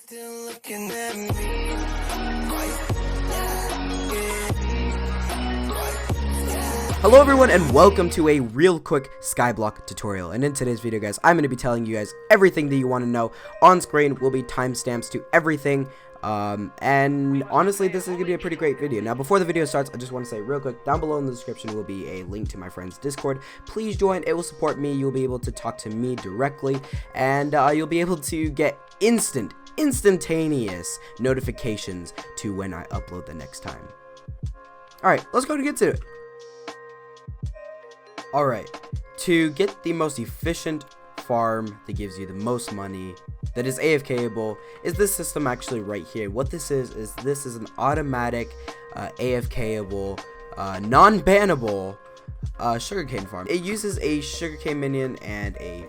Still looking at me. Hello everyone and welcome to a real quick Skyblock tutorial, and in today's video guys I'm going to be telling you guys everything that you want to know. On screen will be timestamps to everything, and honestly this is going to be a pretty great video. Now before the video starts, I just want to say real quick, down below in the description will be a link to my friend's Discord. Please join, it will support me, you'll be able to talk to me directly, and you'll be able to get instantaneous notifications to when I upload the next time. Alright, let's go and get to it. Alright, to get the most efficient farm that gives you the most money, that is AFKable, is this system actually right here. What this is an automatic AFKable, non-bannable sugarcane farm. It uses a sugarcane minion and a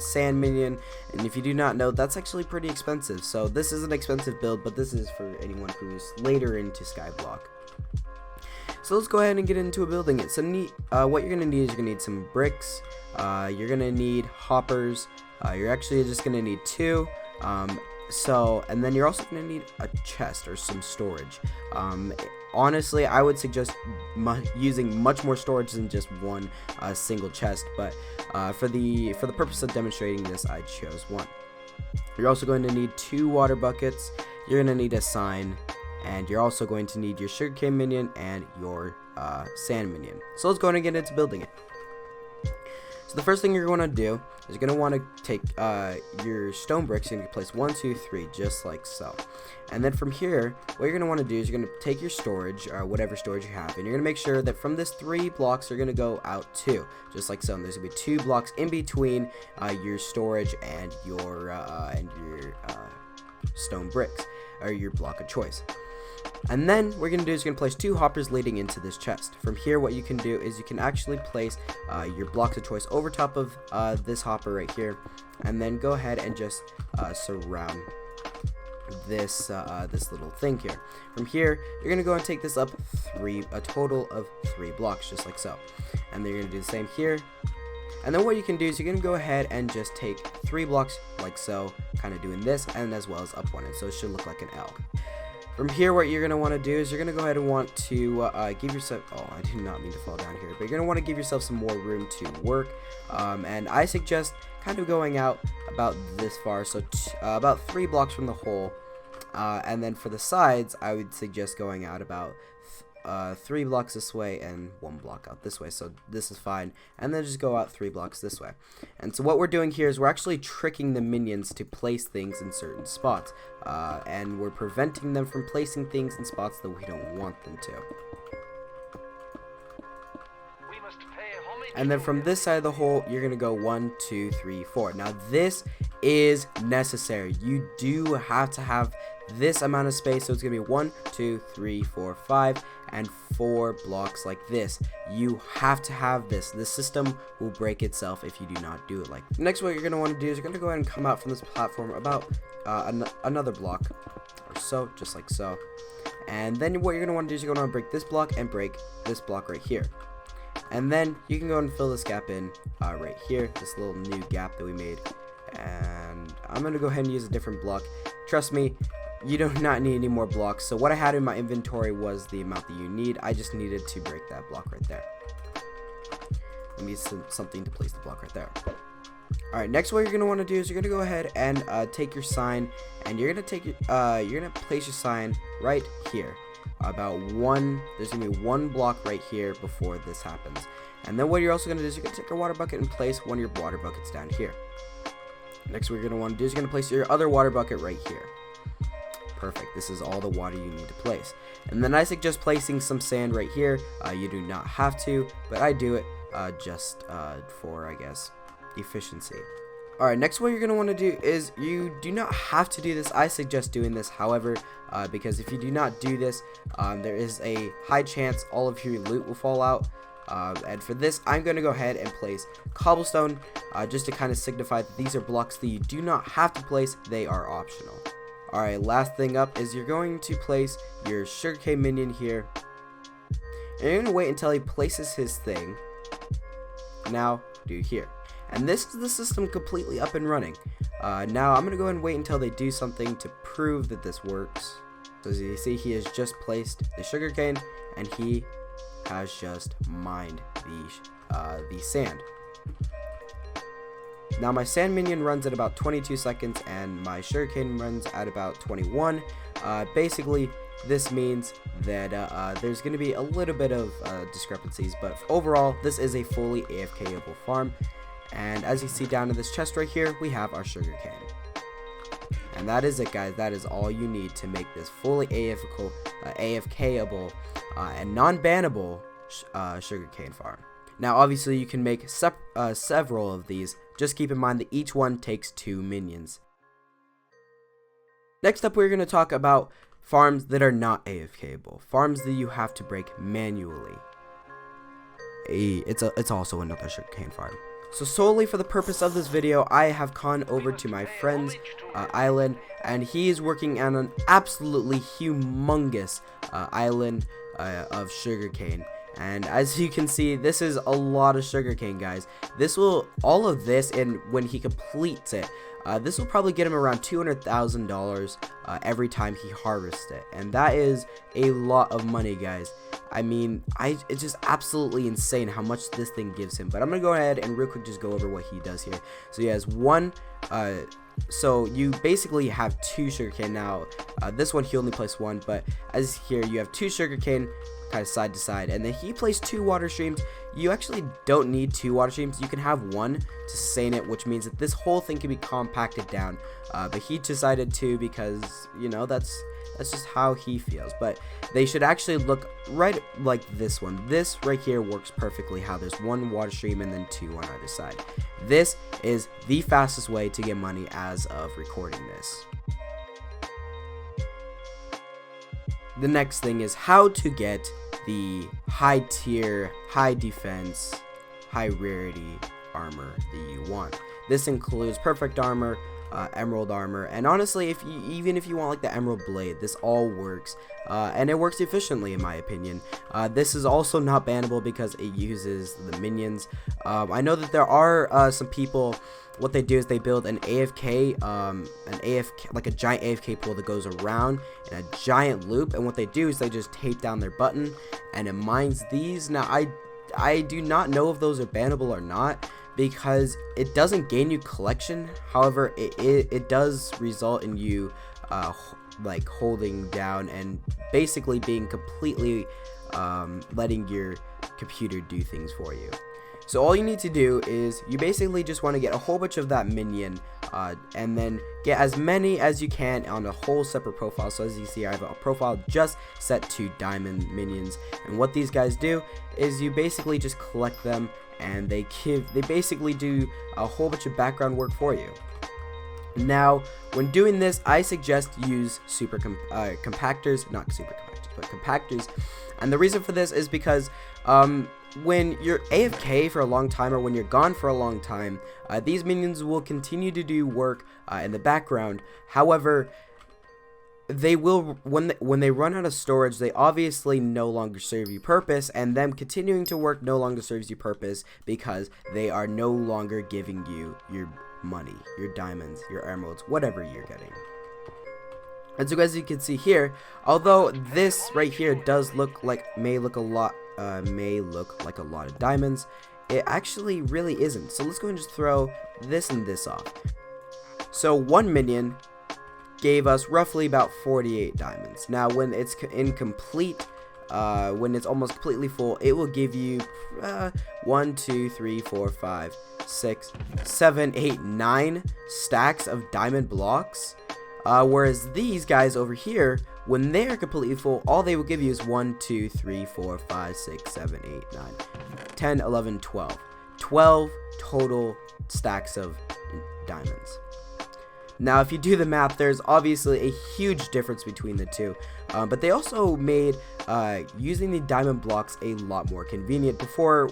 sand minion, and if you do not know, that's actually pretty expensive. So this is an expensive build, but this is for anyone who's later into Skyblock. So let's go ahead and get into building it. So what you're gonna need is you're gonna need some bricks. You're gonna need hoppers. You're actually just gonna need 2. And then you're also gonna need a chest or some storage. Honestly, I would suggest using much more storage than just one single chest. But for the purpose of demonstrating this, I chose 1. You're also going to need 2 water buckets. You're gonna need a sign. And you're also going to need your sugarcane minion and your sand minion. So let's go ahead and get into building it. So the first thing you're going to do is you're going to want to take your stone bricks and you place 1, 2, 3, just like so. And then from here, what you're going to want to do is you're going to take your storage, or whatever storage you have, and you're going to make sure that from this 3 blocks, you're going to go out 2, just like so. And there's going to be 2 blocks in between your storage and your stone bricks, or your block of choice. And then what we're going to do is you're going to place 2 hoppers leading into this chest. From here, what you can do is you can actually place your blocks of choice over top of this hopper right here, and then go ahead and just surround this this little thing here. From here, you're going to go and take this up a total of 3 blocks, just like so. And then you're going to do the same here. And then what you can do is you're going to go ahead and just take 3 blocks like so, kind of doing this, and as well as up 1, and so it should look like an L. From here, what you're going to want to do is you're going to go ahead and want to give yourself, oh, I did not mean to fall down here, but you're going to want to give yourself some more room to work, and I suggest kind of going out about this far, so about 3 blocks from the hole, and then for the sides, I would suggest going out about 3 blocks this way and 1 block out this way, so this is fine, and then just go out 3 blocks this way. And so what we're doing here is we're actually tricking the minions to place things in certain spots, and we're preventing them from placing things in spots that we don't want them to. And then from this side of the hole, you're gonna go 1, 2, 3, 4. Now this is necessary. You do have to have this amount of space, so it's gonna be 1, 2, 3, 4, 5, and 4 blocks like this. You have to have this. The system will break itself if you do not do it like this. Next, what you're gonna want to do is you're gonna go ahead and come out from this platform about another block or so, just like so. And then what you're gonna want to do is you're gonna break this block and break this block right here. And then you can go and fill this gap in right here, this little new gap that we made. And I'm gonna go ahead and use a different block. Trust me, you do not need any more blocks. So what I had in my inventory was the amount that you need. I just needed to break that block right there. I need something to place the block right there. Alright, next what you're gonna want to do is you're gonna go ahead and take your sign, and you're gonna take your you're gonna place your sign right here. About 1, there's gonna be 1 block right here before this happens. And then what you're also gonna do is you're gonna take your water bucket and place 1 of your water buckets down here. Next, what you're gonna want to do is you're gonna place your other water bucket right here. Perfect. This is all the water you need to place. And then I suggest placing some sand right here. You do not have to, but I do it just for, I guess, efficiency. Alright, next what you're going to want to do is you do not have to do this. I suggest doing this, however, because if you do not do this, there is a high chance all of your loot will fall out. And for this, I'm going to go ahead and place cobblestone just to kind of signify that these are blocks that you do not have to place. They are optional. Alright, last thing up is you're going to place your sugarcane minion here. And you're going to wait until he places his thing. Now, do here. And this is the system completely up and running. Now I'm gonna go ahead and wait until they do something to prove that this works. So as you see, he has just placed the sugarcane, and he has just mined the sand. Now my sand minion runs at about 22 seconds and my sugarcane runs at about 21. Basically this means that there's going to be a little bit of discrepancies, but overall this is a fully AFKable farm. And as you see down in this chest right here, we have our sugarcane. And that is it, guys. That is all you need to make this fully AFKable and non-bannable sugarcane farm. Now obviously you can make several of these. Just keep in mind that each one takes 2 minions. Next up, we're going to talk about farms that are not AFKable. Farms that you have to break manually. It's also another sugarcane farm. So solely for the purpose of this video, I have gone over to my friend's island, and he is working on an absolutely humongous island of sugarcane. And as you can see, this is a lot of sugarcane, guys. All of this, and when he completes it, this will probably get him around $200,000 every time he harvests it. And that is a lot of money, guys. I mean, it's just absolutely insane how much this thing gives him. But I'm going to go ahead and real quick just go over what he does here. So he has one, so you basically have 2 sugarcane now. This one he only placed 1, but as here you have 2 sugarcane kind of side to side, and then he placed 2 water streams. You actually don't need 2 water streams. You can have 1 to sustain it, which means that this whole thing can be compacted down, but he decided to because, you know, that's just how he feels. But they should actually look right like this one. This right here works perfectly, how there's 1 water stream and then 2 on either side. This is the fastest way to get money as of recording this. The next thing is how to get the high tier, high defense, high rarity armor that you want. This includes perfect armor, emerald armor, and honestly, even if you want like the emerald blade, this all works, and it works efficiently in my opinion. This is also not bannable because it uses the minions. I know that there are some people, what they do is they build an AFK, like a giant AFK pool that goes around in a giant loop, and what they do is they just tape down their button and it mines these. Now I do not know if those are bannable or not, because it doesn't gain you collection. However, it does result in you like holding down and basically being completely letting your computer do things for you. So all you need to do is you basically just want to get a whole bunch of that minion, and then get as many as you can on a whole separate profile. So as you see, I have a profile just set to diamond minions, and what these guys do is you basically just collect them, and they basically do a whole bunch of background work for you. Now, when doing this, I suggest use compactors, not super compactors, but compactors. And the reason for this is because when you're AFK for a long time, or when you're gone for a long time, these minions will continue to do work in the background. However, they will, when they run out of storage, they obviously no longer serve you purpose, and them continuing to work no longer serves you purpose because they are no longer giving you your money, your diamonds, your emeralds, whatever you're getting. And so as you can see here, although this right here does may look like a lot of diamonds, it actually really isn't. So let's go and just throw this and this off. So 1 minion gave us roughly about 48 diamonds. Now when it's incomplete, when it's almost completely full, it will give you 1, 2, 3, 4, 5, 6, 7, 8, 9 stacks of diamond blocks. Whereas these guys over here, when they're completely full, all they will give you is 1, 2, 3, 4, 5, 6, 7, 8, 9, 10, 11, 12. 12 total stacks of diamonds. Now, if you do the math, there's obviously a huge difference between the two. But they also made using the diamond blocks a lot more convenient. Before,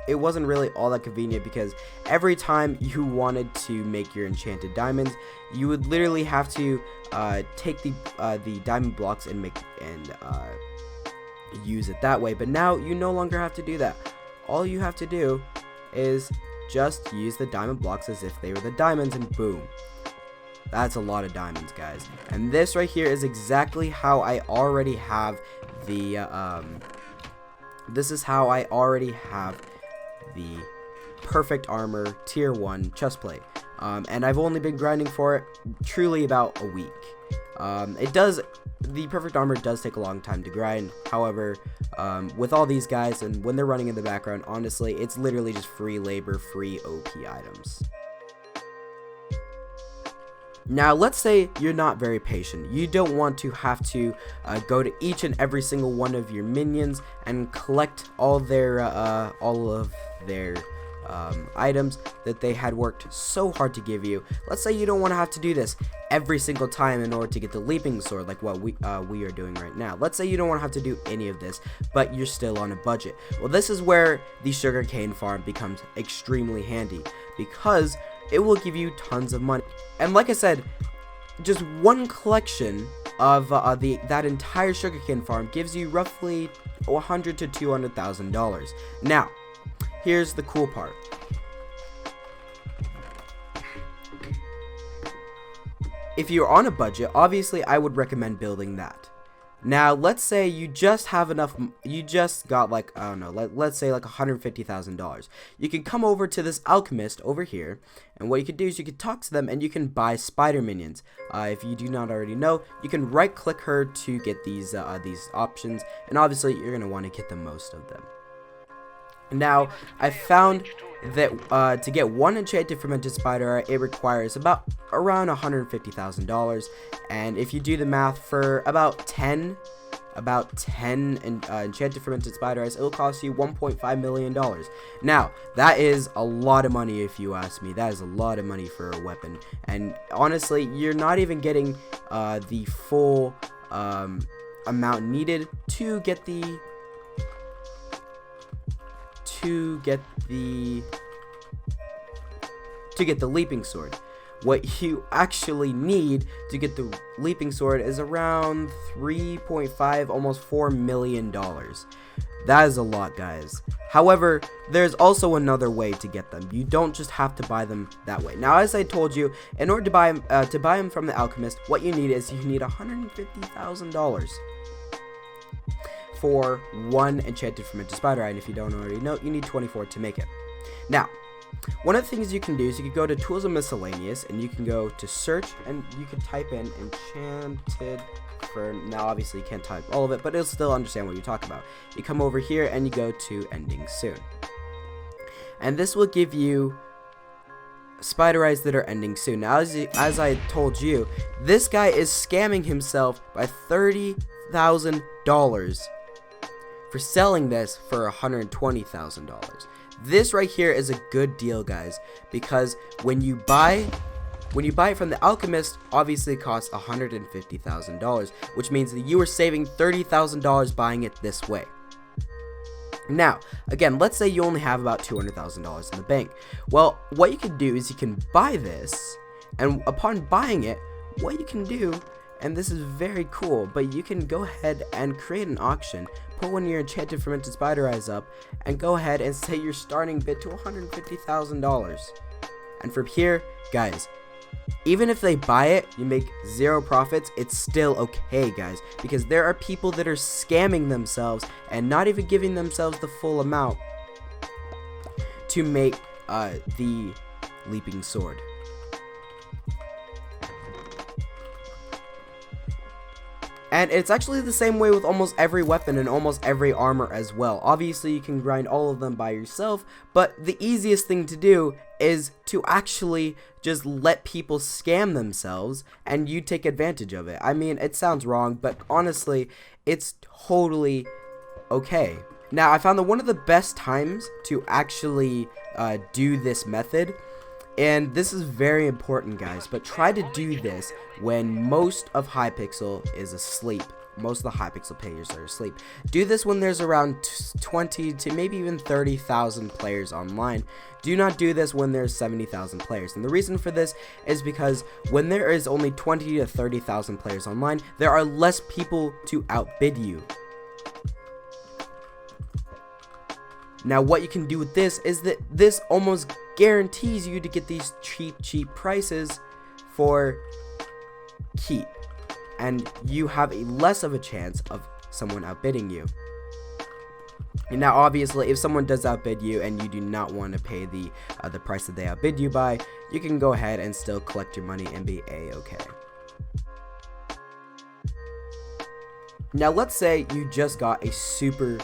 it wasn't really all that convenient, because every time you wanted to make your enchanted diamonds, you would literally have to take the diamond blocks and use it that way. But now you no longer have to do that. All you have to do is just use the diamond blocks as if they were the diamonds, and boom. That's a lot of diamonds, guys. And this right here is exactly how I already have the, this is how I already have the perfect armor tier 1 chestplate. And I've only been grinding for it truly about a week. The perfect armor does take a long time to grind. However, with all these guys and when they're running in the background, honestly, it's literally just free labor, free OP items. Now, let's say you're not very patient. You don't want to have to go to each and every single one of your minions and collect all of their items that they had worked so hard to give you. Let's say you don't want to have to do this every single time in order to get the leaping sword, like what we are doing right now. Let's say you don't want to have to do any of this, but you're still on a budget. Well, this is where the sugarcane farm becomes extremely handy, because it will give you tons of money. And like I said, just one collection of that entire sugarcane farm gives you roughly $100,000 to $200,000. Now, here's the cool part. If you're on a budget, obviously I would recommend building that. Now, let's say you just have enough, you just got like, I don't know, let's say like $150,000. You can come over to this alchemist over here, and what you can do is you can talk to them and you can buy spider minions. If you do not already know, you can right click her to get these options, and obviously you're going to want to get the most of them. Now, I found that to get one enchanted fermented spider eye, it requires around $150,000, and if you do the math, for about 10 enchanted fermented spider eyes, it will cost you $1.5 million. Now, that is a lot of money if you ask me. That is a lot of money for a weapon, and honestly, you're not even getting the full amount needed to get the leaping sword. What you actually need to get the leaping sword is around 3.5, almost $4 million. That is a lot, guys. However, there's also another way to get them. You don't just have to buy them that way. Now, as I told you, in order to buy them from the alchemist, what you need is $150,000 for one enchanted fermented spider eye, and if you don't already know, you need 24 to make it. Now, one of the things you can do is you can go to tools and miscellaneous, and you can go to search, and you can type in enchanted fern. Now, obviously you can't type all of it, but it'll still understand what you're talking about. You come over here and you go to ending soon, and this will give you spider eyes that are ending soon. Now, as I told you, this guy is scamming himself by $30,000 for selling this for $120,000. This right here is a good deal, guys, because when you buy it from the alchemist, obviously it costs $150,000, which means that you are saving $30,000 buying it this way. Now, again, let's say you only have about $200,000 in the bank. Well, what you can do is you can buy this, and upon buying it, what you can do, and this is very cool, but you can go ahead and create an auction, put one of your enchanted fermented spider eyes up, and go ahead and set your starting bid to $150,000. And from here, guys, even if they buy it, you make zero profits, it's still okay, guys, because there are people that are scamming themselves and not even giving themselves the full amount to make the leaping sword. And it's actually the same way with almost every weapon and almost every armor as well. Obviously, you can grind all of them by yourself, but the easiest thing to do is to actually just let people scam themselves and you take advantage of it. I mean, it sounds wrong, but honestly, it's totally okay. Now, I found that one of the best times to actually do this method, and this is very important, guys, but try to do this when most of Hypixel is asleep. Most of the Hypixel players are asleep. Do this when there's around 20 to maybe even 30,000 players online. Do not do this when there's 70,000 players. And the reason for this is because when there is only 20 to 30,000 players online, there are less people to outbid you. Now, what you can do with this is that this almost guarantees you to get these cheap prices for keep, and you have a less of a chance of someone outbidding you. Now obviously, if someone does outbid you and you do not want to pay the price that they outbid you by, you can go ahead and still collect your money and be a-okay. Now let's say you just got a super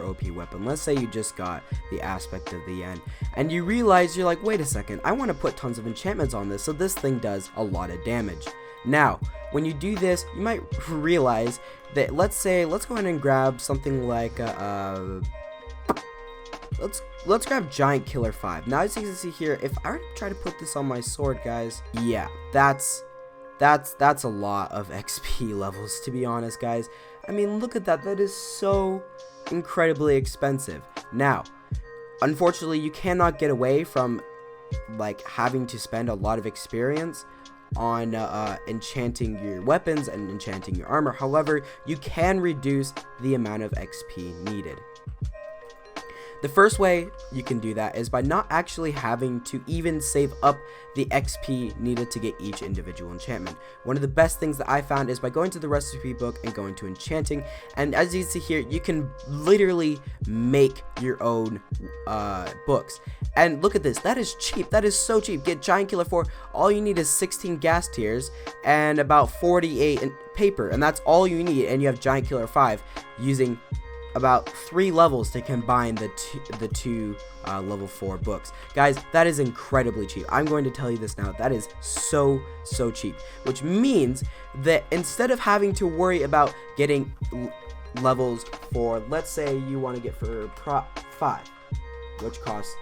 OP weapon. Let's say you just got the aspect of the end, and you realize, you're like, wait a second, I want to put tons of enchantments on this so this thing does a lot of damage. Now when you do this, you might realize that, let's go ahead and grab something like let's grab Giant Killer 5. Now as you can see here, if I were to try to put this on my sword, guys, yeah, that's a lot of XP levels, to be honest, guys. I mean, look at that. That is so incredibly expensive. Now, unfortunately, you cannot get away from like having to spend a lot of experience on enchanting your weapons and enchanting your armor. However, you can reduce the amount of XP needed. The first way you can do that is by not actually having to even save up the XP needed to get each individual enchantment. One of the best things that I found is by going to the recipe book and going to enchanting, and as you see here, you can literally make your own books. And look at this, that is cheap, that is so cheap. Get Giant Killer 4, all you need is 16 gas tiers and about 48 in paper, and that's all you need, and you have Giant Killer 5 using about 3 levels to combine the two level 4 books. Guys, that is incredibly cheap. I'm going to tell you this now, that is so cheap, which means that instead of having to worry about getting levels for, let's say you want to get for Prop 5, which costs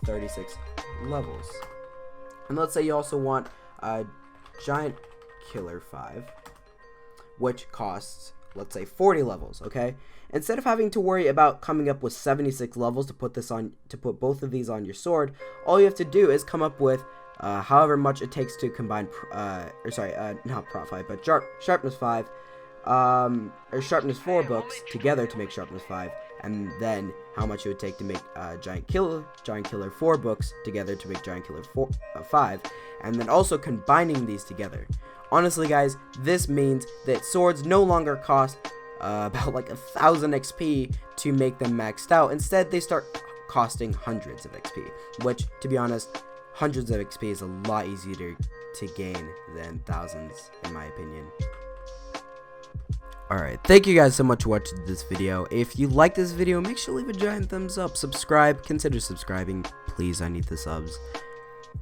36 levels, and let's say you also want Giant Killer 5, which costs, let's say, 40 levels, okay? Instead of having to worry about coming up with 76 levels to put both of these on your sword, all you have to do is come up with however much it takes to combine not Prop 5, but Sharpness 5 or Sharpness 4 books together to make Sharpness 5, and then how much it would take to make Giant Killer 4 books together to make Giant Killer 5, and then also combining these together. Honestly, guys, this means that swords no longer cost about like 1,000 XP to make them maxed out. Instead, they start costing hundreds of XP, which, to be honest, hundreds of XP is a lot easier to gain than thousands, in my opinion. Alright, thank you guys so much for watching this video. If you like this video, make sure to leave a giant thumbs up. Subscribe, consider subscribing. Please, I need the subs.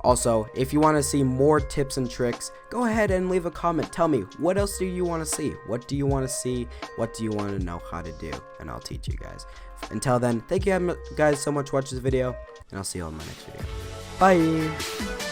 Also, if you want to see more tips and tricks, go ahead and leave a comment. Tell me, what else do you want to see? What do you want to see? What do you want to know how to do? And I'll teach you guys. Until then, thank you guys so much for watching this video, and I'll see you all in my next video. Bye!